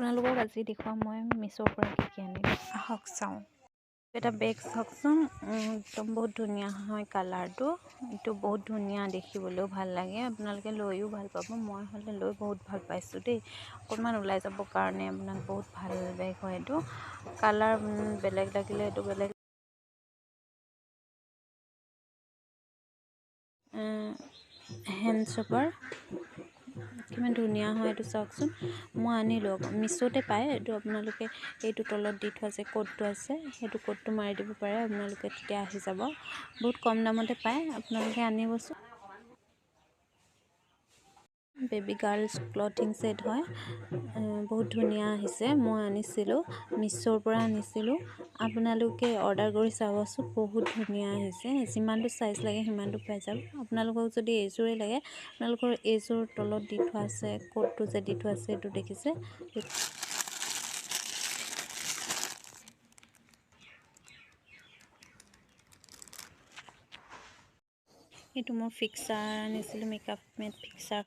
আপোনালোকক আজি দেখুৱাম মই মিছোৰ পৰা কি আনিলোঁ। আহক চাওঁ। এটা বেগ চাওকচোন, একদম বহুত ধুনীয়া হয় কালাৰটো। এইটো বহুত ধুনীয়া, দেখিবলৈও ভাল লাগে, আপোনালোকে লৈও ভাল পাব। মই হ'লে লৈ বহুত ভাল পাইছোঁ দেই। অকণমান ওলাই যাবৰ কাৰণে আপোনাক বহুত ভাল বেগ হয় এইটো। কালাৰ বেলেগ লাগিলে এইটো বেলেগ। হেণ্ড চপাৰ কিমান ধুনীয়া হয় এইটো চাওকচোন। মই আনিলোঁ, মিছোতে পায় এইটো। আপোনালোকে এইটো তলত দি থোৱা যে ক'ডটো আছে, সেইটো ক'ডটো মাৰি দিব পাৰে আপোনালোকে, তেতিয়া আহি যাব। বহুত কম দামতে পায়, আপোনালোকে আনিবচোন। বেবী গাৰ্লছ ক্লথিং ছেট হয়, বহুত ধুনীয়া আহিছে। মই আনিছিলোঁ, মিছোৰ পৰা আনিছিলোঁ। আপোনালোকে অৰ্ডাৰ কৰি চাবচোন, বহুত ধুনীয়া আহিছে। যিমানটো চাইজ লাগে সিমানটো পাই যাব। আপোনালোকক যদি এইযোৰে লাগে, আপোনালোকৰ এইযোৰ তলত দি থোৱা আছে, ক'ডটো যে দি থোৱা আছে এইটো দেখিছে। এইটো মই ফিক্সাৰ আনিছিলোঁ, মেকআপ মেট ফিক্সাৰ।